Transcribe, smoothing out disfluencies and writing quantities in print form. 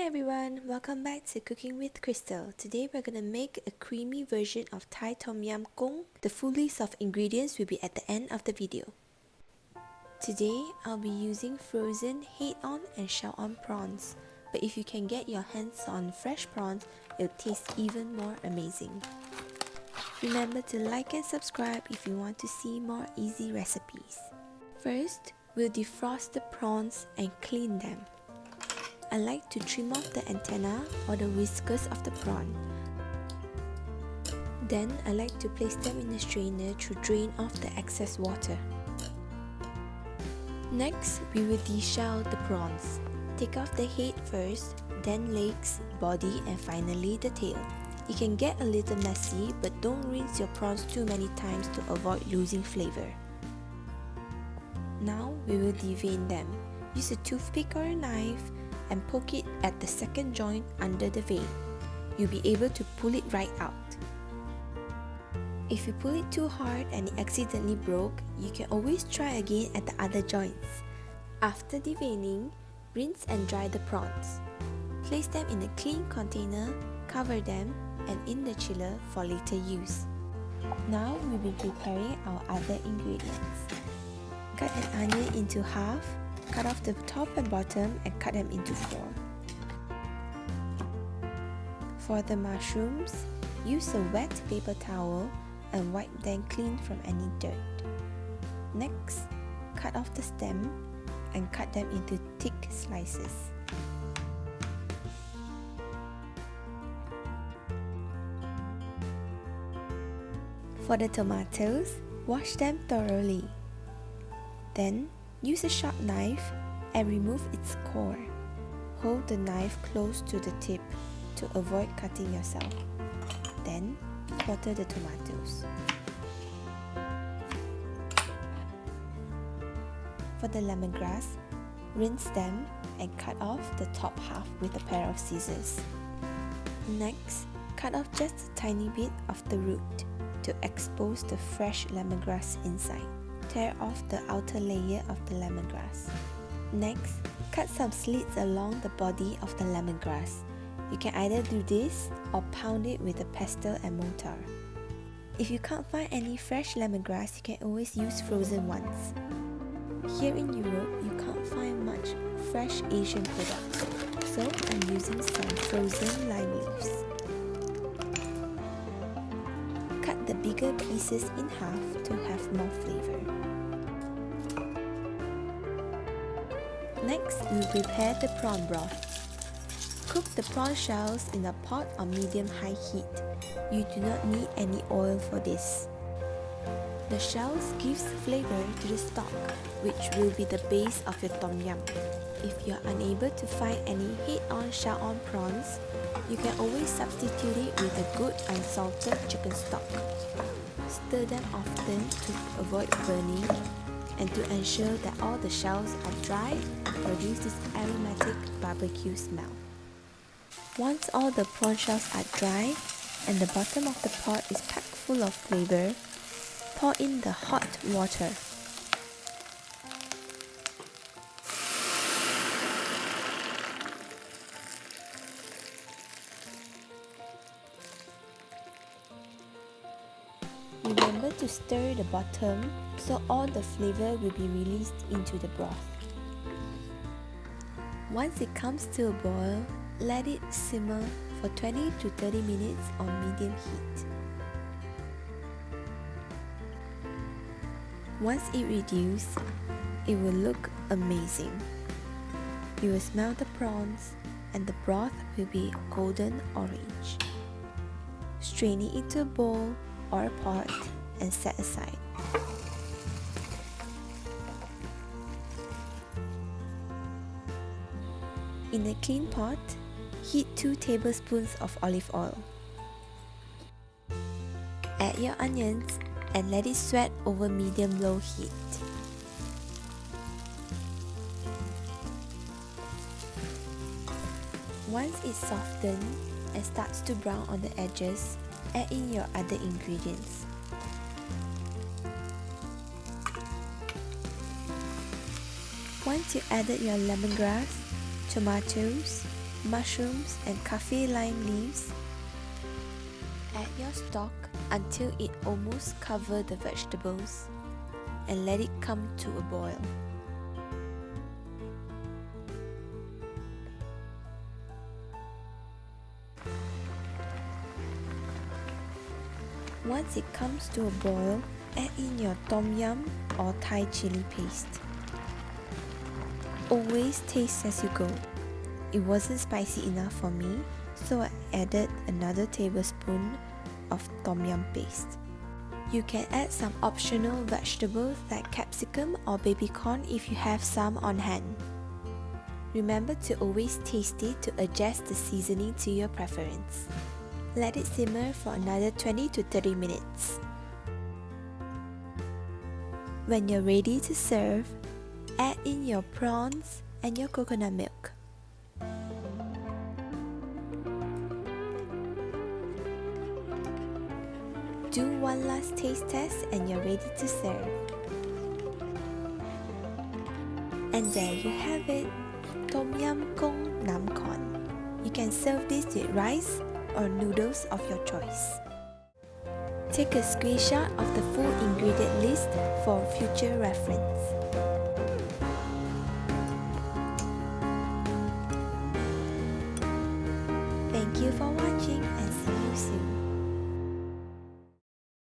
everyone, welcome back to Cooking with Crystal. Today we're gonna make a creamy version of Thai Tom Yum Goong. The full list of ingredients will be at the end of the video. Today I'll be using frozen head-on and shell-on prawns, but if you can get your hands on fresh prawns, it'll taste even more amazing. Remember to like and subscribe if you want to see more easy recipes. First, we'll defrost the prawns and clean them. I like to trim off the antenna or the whiskers of the prawn. Then I like to place them in a strainer to drain off the excess water. Next, we will deshell the prawns. Take off the head first, then legs, body, and finally the tail. It can get a little messy, but don't rinse your prawns too many times to avoid losing flavor. Now we will devein them. Use a toothpick or a knife and poke it at the second joint under the vein. You'll be able to pull it right out. If you pull it too hard and it accidentally broke, you can always try again at the other joints. After deveining, rinse and dry the prawns. Place them in a clean container, cover them, and in the chiller for later use. Now we'll be preparing our other ingredients. Cut an onion into half. Cut off the top and bottom and cut them into 4. For the mushrooms, use a wet paper towel and wipe them clean from any dirt. Next, cut off the stem and cut them into thick slices. For the tomatoes, wash them thoroughly. Then, use a sharp knife and remove its core. Hold the knife close to the tip to avoid cutting yourself. Then, water the tomatoes. For the lemongrass, rinse them and cut off the top half with a pair of scissors. Next, cut off just a tiny bit of the root to expose the fresh lemongrass inside. Tear off the outer layer of the lemongrass. Next, cut some slits along the body of the lemongrass. You can either do this or pound it with a pestle and mortar. If you can't find any fresh lemongrass, you can always use frozen ones. Here in Europe, you can't find much fresh Asian products, so I'm using some frozen lime leaves. Cut the bigger pieces in half to have more flavor. Next, we prepare the prawn broth. Cook the prawn shells in a pot on medium-high heat. You do not need any oil for this. The shells gives flavor to the stock, which will be the base of your tom yum. If you are unable to find any head-on shell-on prawns, you can always substitute it with a good unsalted chicken stock. Stir them often to avoid burning and to ensure that all the shells are dry and produce this aromatic barbecue smell. Once all the prawn shells are dry and the bottom of the pot is packed full of flavor, pour in the hot water. Remember to stir the bottom so all the flavor will be released into the broth. Once it comes to a boil, let it simmer for 20 to 30 minutes on medium heat. Once it reduces, it will look amazing. You will smell the prawns and the broth will be golden orange. Strain it into a bowl or a pot and set aside. In a clean pot, heat 2 tablespoons of olive oil. Add your onions and let it sweat over medium-low heat. Once it softens and starts to brown on the edges, add in your other ingredients. Once you added your lemongrass, tomatoes, mushrooms and kaffir lime leaves. Add your stock until it almost covers the vegetables and let it come to a boil. Once it comes to a boil, add in your tom yum or Thai chili paste. Always taste as you go. It wasn't spicy enough for me, so I added another tablespoon of tom yum paste. You can add some optional vegetables like capsicum or baby corn if you have some on hand. Remember to always taste it to adjust the seasoning to your preference. Let it simmer for another 20 to 30 minutes. When you're ready to serve, add in your prawns and your coconut milk. Do one last taste test and you're ready to serve. And there you have it, Tom Yum Goong Nam Kon. You can serve this with rice or noodles of your choice. Take a screenshot of the full ingredient list for future reference.